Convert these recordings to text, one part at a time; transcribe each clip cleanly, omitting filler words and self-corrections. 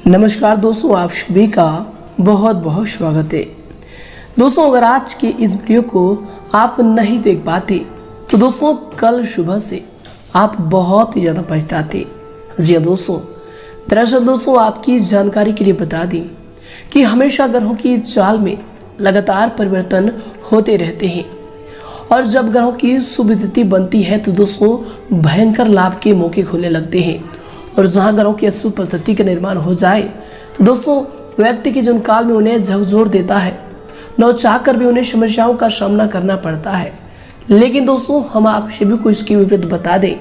नमस्कार दोस्तों, आप सभी का बहुत बहुत स्वागत है। दोस्तों, अगर आज के इस वीडियो को आप नहीं देख पाते तो दोस्तों कल सुबह से आप बहुत ही ज़्यादा पछताते। जी हाँ दोस्तों, दरअसल दोस्तों आपकी जानकारी के लिए बता दें कि हमेशा ग्रहों की चाल में लगातार परिवर्तन होते रहते हैं और जब ग्रहों की शुभ स्थिति बनती है तो दोस्तों भयंकर लाभ के मौके खुलने लगते हैं। और जहां ग्रहों की अशुभ परिस्थिति का निर्माण हो जाए तो दोस्तों व्यक्ति के जीवन काल में उन्हें झकझोर देता है, न चाहकर भी उन्हें समस्याओं का सामना करना पड़ता है। लेकिन दोस्तों हम आप सभी को इसकी विपरीत बता दें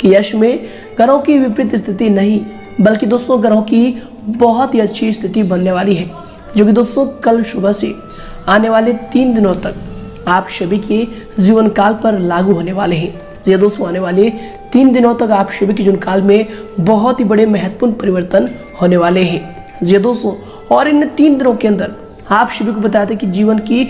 कि यश में ग्रहों की विपरीत स्थिति नहीं बल्कि दोस्तों ग्रहों की बहुत ही अच्छी स्थिति बनने वाली है, जो कि दोस्तों कल सुबह से आने वाले 3 दिनों तक आप सभी के जीवन काल पर लागू होने वाले हैं। ये दोस्तों आने वाले 3 दिनों तक आप सभी के जीवन काल में बहुत ही बड़े महत्वपूर्ण परिवर्तन होने वाले हैं। जी दोस्तों, और इन 3 दिनों के अंदर आप सभी को बता दें कि जीवन की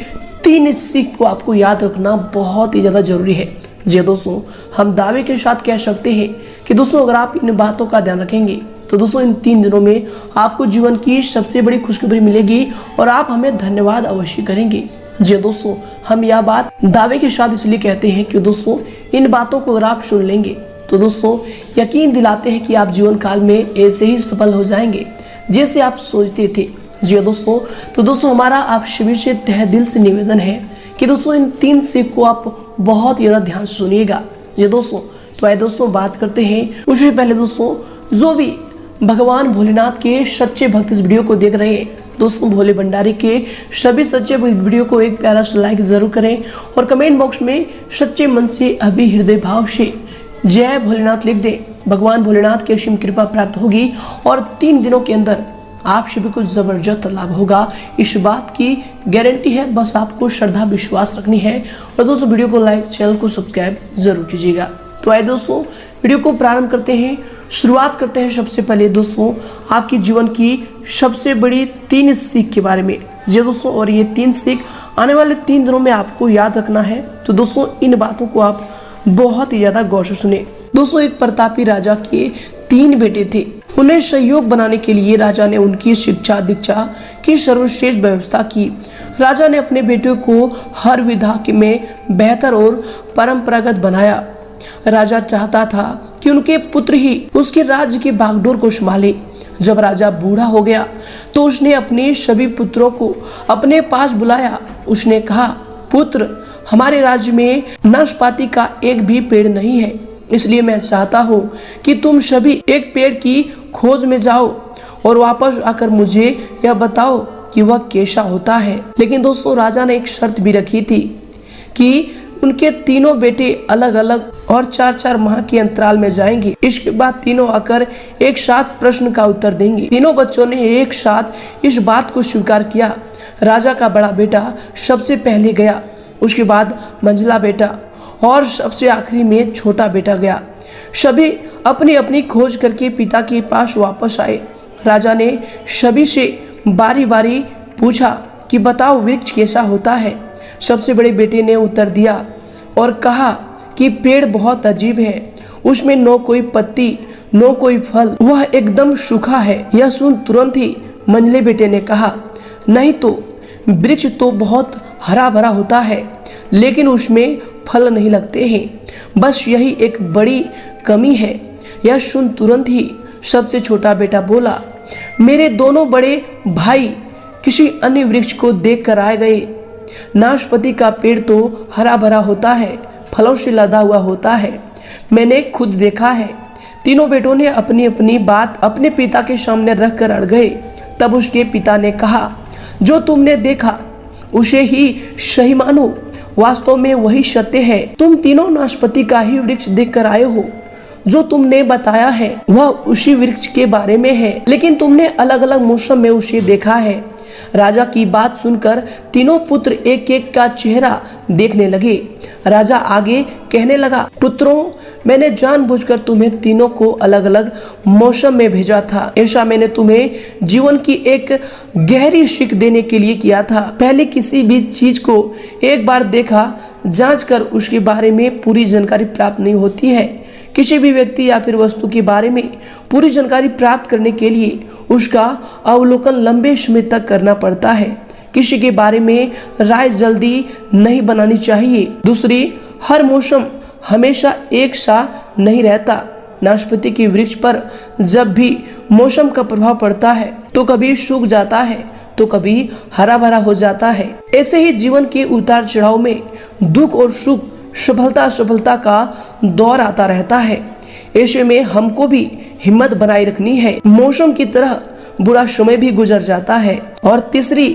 3 सीख को आपको याद रखना बहुत ही ज़्यादा जरूरी है। जी दोस्तों, हम दावे के साथ कह सकते हैं कि दोस्तों अगर आप इन बातों का ध्यान रखेंगे तो दोस्तों इन 3 दिनों में आपको जीवन की सबसे बड़ी खुशखबरी मिलेगी और आप हमें धन्यवाद अवश्य करेंगे। जी दोस्तों, हम यह बात दावे के साथ इसलिए कहते हैं कि दोस्तों इन बातों को अगर आप सुन लेंगे तो दोस्तों यकीन दिलाते हैं कि आप जीवन काल में ऐसे ही सफल हो जाएंगे जैसे आप सोचते थे। जी दोस्तों, तो दोस्तों हमारा आप सभी से तहे दिल से निवेदन है कि दोस्तों इन 3 सीख को आप बहुत ज़्यादा ध्यान से सुनिएगा। जी दोस्तों, तो आइए दोस्तों बात करते हैं। उससे पहले दोस्तों जो भी भगवान भोलेनाथ के सच्चे भक्त इस वीडियो को देख रहे हैं दोस्तों, भोले भंडारी के सभी सच्चे वीडियो को एक प्यारा सा लाइक जरूर करें और कमेंट बॉक्स में सच्चे मन से अभी हृदय भाव से जय भोलेनाथ लिख दें। भगवान भोलेनाथ की असीम कृपा प्राप्त होगी और 3 दिनों के अंदर आप सभी को जबरदस्त लाभ होगा, इस बात की गारंटी है। बस आपको श्रद्धा विश्वास रखनी है और दोस्तों वीडियो को लाइक, चैनल को सब्सक्राइब जरूर कीजिएगा। तो आइए दोस्तों वीडियो को प्रारंभ करते हैं। शुरुआत करते हैं सबसे पहले दोस्तों आपकी जीवन की सबसे बड़ी 3 सीख के बारे में। जी दोस्तों, और ये 3 सीख आने वाले 3 दिनों में आपको याद रखना है। तो दोस्तों इन बातों को आप बहुत ही ज्यादा गौर से सुने। दोस्तों एक प्रतापी राजा के 3 बेटे थे। उन्हें सहयोग बनाने के लिए राजा ने उनकी शिक्षा दीक्षा की सर्वश्रेष्ठ व्यवस्था की। राजा ने अपने बेटों को हर विधा में बेहतर और परंपरागत बनाया। राजा चाहता था कि उनके पुत्र ही उसके राज्य की बागडोर को संभाले। जब राजा बूढ़ा हो गया तो उसने अपने सभी पुत्रों को अपने पास बुलाया। उसने कहा, पुत्र, हमारे राज्य में नाशपाती का एक भी पेड़ नहीं है, इसलिए मैं चाहता हूँ कि तुम सभी एक पेड़ की खोज में जाओ और वापस आकर मुझे यह बताओ कि वह कैसा होता है। लेकिन दोस्तों राजा ने एक शर्त भी रखी थी कि उनके तीनों बेटे अलग अलग और 4-4 माह के अंतराल में जाएंगे। इसके बाद तीनों आकर एक साथ प्रश्न का उत्तर देंगे। तीनों बच्चों ने एक साथ इस बात को स्वीकार किया। राजा का बड़ा बेटा सबसे पहले गया, उसके बाद मंझला बेटा और सबसे आखिरी में छोटा बेटा गया। सभी अपनी अपनी खोज करके पिता के पास वापस आए। राजा ने सभी से बारी बारी पूछा कि बताओ वृक्ष कैसा होता है। सबसे बड़े बेटे ने उत्तर दिया और कहा कि पेड़ बहुत अजीब है, उसमें न कोई पत्ती न कोई फल, वह एकदम सूखा है। यह सुन तुरंत ही मंझले बेटे ने कहा, नहीं तो वृक्ष तो बहुत हरा भरा होता है लेकिन उसमें फल नहीं लगते हैं, बस यही एक बड़ी कमी है। यह सुन तुरंत ही सबसे छोटा बेटा बोला, मेरे दोनों बड़े भाई किसी अन्य वृक्ष को देख कर आ गए। नाशपाती का पेड़ तो हरा भरा होता है, फलों से लदा हुआ होता है, मैंने खुद देखा है। तीनों बेटों ने अपनी अपनी बात अपने पिता के सामने रख कर अड़ गए। तब उसके पिता ने कहा, जो तुमने देखा उसे ही सही मानो, वास्तव में वही सत्य है। तुम तीनों नाशपाती का ही वृक्ष देख कर आए हो। जो तुमने बताया है वह उसी वृक्ष के बारे में है, लेकिन तुमने अलग अलग मौसम में उसे देखा है। राजा की बात सुनकर तीनों पुत्र एक एक का चेहरा देखने लगे। राजा आगे कहने लगा, पुत्रों, मैंने जानबूझकर तुम्हें तीनों को अलग अलग मौसम में भेजा था। ऐसा मैंने तुम्हें जीवन की एक गहरी सीख देने के लिए किया था। पहले किसी भी चीज को एक बार देखा जांच कर उसके बारे में पूरी जानकारी प्राप्त नहीं होती है, किसी भी व्यक्ति या फिर वस्तु के बारे में पूरी जानकारी प्राप्त करने के लिए उसका अवलोकन लंबे समय तक करना पड़ता है। किसी के बारे में राय जल्दी नहीं बनानी चाहिए। दूसरी, हर मौसम हमेशा एक सा नहीं रहता। नाशपाती के वृक्ष पर जब भी मौसम का प्रभाव पड़ता है तो कभी सूख जाता है तो कभी हरा भरा हो जाता है। ऐसे ही जीवन के उतार चढ़ाव में दुख और सुख, सफलता का दौर आता रहता है। ऐसे में हमको भी हिम्मत बनाए रखनी है। मौसम की तरह बुरा समय भी गुजर जाता है। और तीसरी,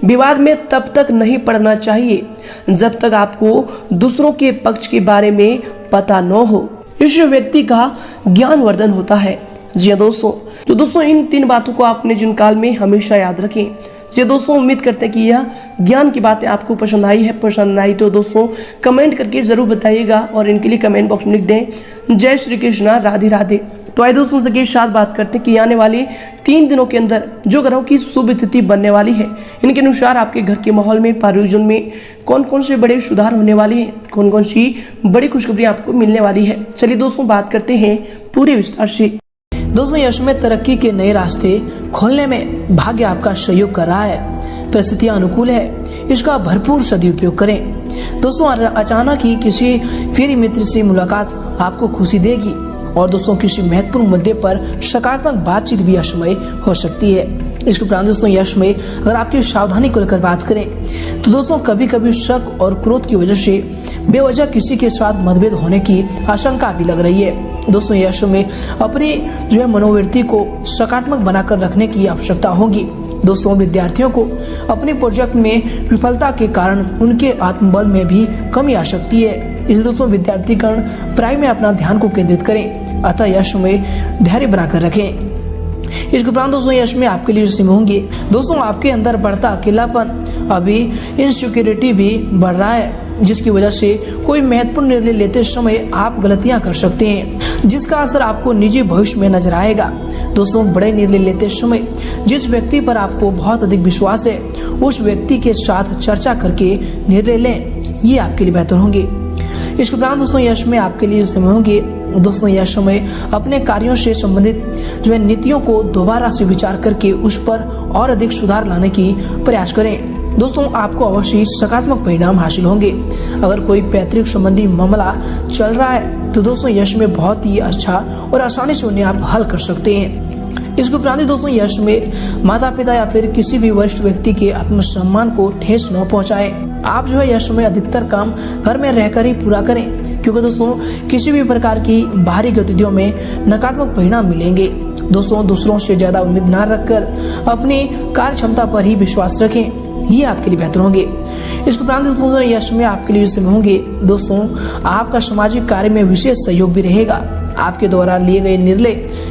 विवाद में तब तक नहीं पड़ना चाहिए जब तक आपको दूसरों के पक्ष के बारे में पता न हो। इस व्यक्ति का ज्ञानवर्धन होता है। जी दोस्तों, तो दोस्तों इन 3 बातों को आपने जीवन काल में हमेशा याद रखें। जी दोस्तों, उम्मीद करते हैं कि यह ज्ञान की बातें आपको पसंद आई है। पसंद आई तो दोस्तों कमेंट करके जरूर बताइएगा और इनके लिए कमेंट बॉक्स में लिख दें जय श्री कृष्णा, राधे राधे। तो आइए दोस्तों के साथ बात करते हैं कि आने वाले 3 दिनों के अंदर जो ग्रहों की शुभ स्थिति बनने वाली है, इनके अनुसार आपके घर के माहौल में, परिवार में कौन कौन से बड़े सुधार होने वाले हैं, कौन कौन सी बड़ी खुशखबरी आपको मिलने वाली है। चलिए दोस्तों बात करते हैं पूरे विस्तार से। दोस्तों, यश में तरक्की के नए रास्ते खोलने में भाग्य आपका सहयोग कर रहा है। परिस्थितियां अनुकूल है, इसका भरपूर सदुपयोग करें। दोस्तों, अचानक ही किसी प्रिय मित्र से मुलाकात आपको खुशी देगी और दोस्तों किसी महत्वपूर्ण मुद्दे पर सकारात्मक बातचीत भी यश में हो सकती है। इसके उपरांत दोस्तों यश में अगर आपकी सावधानी को लेकर बात करें तो दोस्तों कभी कभी शक और क्रोध की वजह से बेवजह किसी के साथ मतभेद होने की आशंका भी लग रही है। दोस्तों यश में अपनी जो है मनोवृत्ति को सकारात्मक बनाकर रखने की आवश्यकता होगी। दोस्तों, विद्यार्थियों को अपने प्रोजेक्ट में विफलता के कारण उनके आत्मबल में भी कमी आ सकती है। इसलिए दोस्तों विद्यार्थीगण पढ़ाई में अपना ध्यान को केंद्रित करें, अतः यश में धैर्य बनाकर रखें। इसके उपरांत दोस्तों यश में आपके लिए सीमित होंगे। दोस्तों, आपके अंदर बढ़ता अकेलापन, अभी इनसिक्योरिटी भी बढ़ रहा है, जिसकी वजह से कोई महत्वपूर्ण निर्णय लेते समय आप गलतियां कर सकते हैं, जिसका असर आपको निजी भविष्य में नजर आएगा। दोस्तों, बड़े निर्णय लेते समय जिस व्यक्ति पर आपको बहुत अधिक विश्वास है उस व्यक्ति के साथ चर्चा करके निर्णय लें, ये आपके लिए बेहतर होंगे। इसके उपरांत दोस्तों यश में आपके लिए समय होंगे। दोस्तों, यह समय अपने कार्यों से संबंधित जो है नीतियों को दोबारा से विचार करके उस पर और अधिक सुधार लाने की प्रयास करें। दोस्तों, आपको अवश्य सकारात्मक परिणाम हासिल होंगे। अगर कोई पैतृक संबंधी मामला चल रहा है तो दोस्तों यश में बहुत ही अच्छा और आसानी से उन्हें आप हल कर सकते हैं। इसके उपरांत दोस्तों यश में माता पिता या फिर किसी भी वरिष्ठ व्यक्ति के आत्मसम्मान को ठेस न पहुंचाएं। आप जो है यश में अधिकतर काम घर में रहकर ही पूरा करें, क्योंकि दोस्तों किसी भी प्रकार की बाहरी गतिविधियों में नकारात्मक परिणाम मिलेंगे। दोस्तों, दूसरों से ज्यादा उम्मीद न रखकर अपनी कार्य क्षमता पर ही विश्वास रखें, ये आपके लिए बेहतर होंगे। इसके उपरांत दोस्तों यश में आपके लिए समय होंगे। दोस्तों, आपका सामाजिक कार्य में विशेष सहयोग भी रहेगा। आपके द्वारा लिए गए निर्णय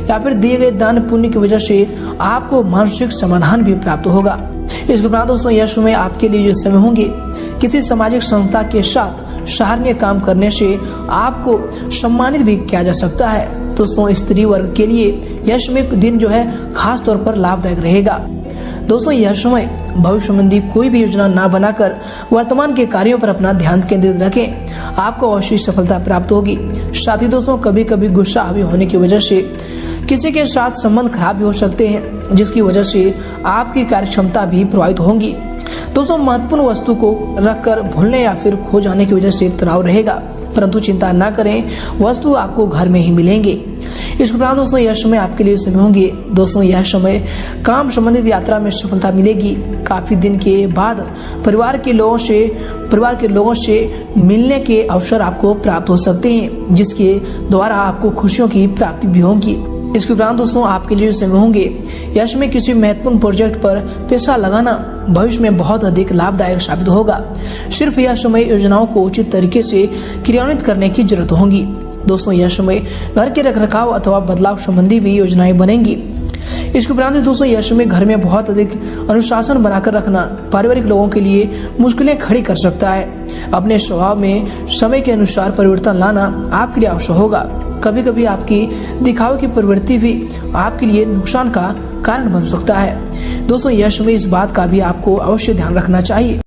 या फिर दिए गए दान पुण्य की वजह से आपको मानसिक समाधान भी प्राप्त होगा। इसके उपरांत दोस्तों यश में आपके लिए जो समय होंगे, किसी सामाजिक संस्था के साथ सराहनीय काम करने से आपको सम्मानित भी किया जा सकता है। दोस्तों, स्त्री वर्ग के लिए यश में दिन जो है खास तौर पर लाभदायक रहेगा। दोस्तों, यह समय भविष्य संबंधी कोई भी योजना ना बनाकर वर्तमान के कार्यों पर अपना ध्यान केंद्रित रखें, आपको अवश्य सफलता प्राप्त होगी। साथ ही दोस्तों कभी कभी गुस्सा हावी होने की वजह से किसी के साथ संबंध खराब भी हो सकते हैं, जिसकी वजह से आपकी कार्य क्षमता भी प्रभावित होंगी। दोस्तों, महत्वपूर्ण वस्तु को रखकर भूलने या फिर खो जाने की वजह से तनाव रहेगा, परंतु चिंता न करें, वस्तु आपको घर में ही मिलेंगे। इसके उपरांत दोस्तों यह समय आपके लिए समय होंगे। दोस्तों, यह समय काम संबंधित यात्रा में सफलता मिलेगी। काफी दिन के बाद परिवार के लोगों से मिलने के अवसर आपको प्राप्त हो सकते हैं, जिसके द्वारा आपको खुशियों की प्राप्ति भी होगी। इसके उपरांत दोस्तों आपके लिए समय होंगे। यश में किसी महत्वपूर्ण प्रोजेक्ट पर पैसा लगाना भविष्य में बहुत अधिक लाभदायक साबित होगा। सिर्फ यह समय योजनाओं को उचित तरीके से क्रियान्वित करने की जरूरत होगी। दोस्तों, यह समय घर के रखरखाव अथवा बदलाव संबंधी भी योजनाएं बनेंगी। इसके उपरांत दोस्तों यह समय घर में बहुत अधिक अनुशासन बनाकर रखना पारिवारिक लोगों के लिए मुश्किलें खड़ी कर सकता है। अपने स्वभाव में समय के अनुसार परिवर्तन लाना आपके लिए आवश्यक होगा। कभी कभी आपकी दिखावे की प्रवृत्ति भी आपके लिए नुकसान का कारण बन सकता है। दोस्तों, यह समय इस बात का भी आपको अवश्य ध्यान रखना चाहिए।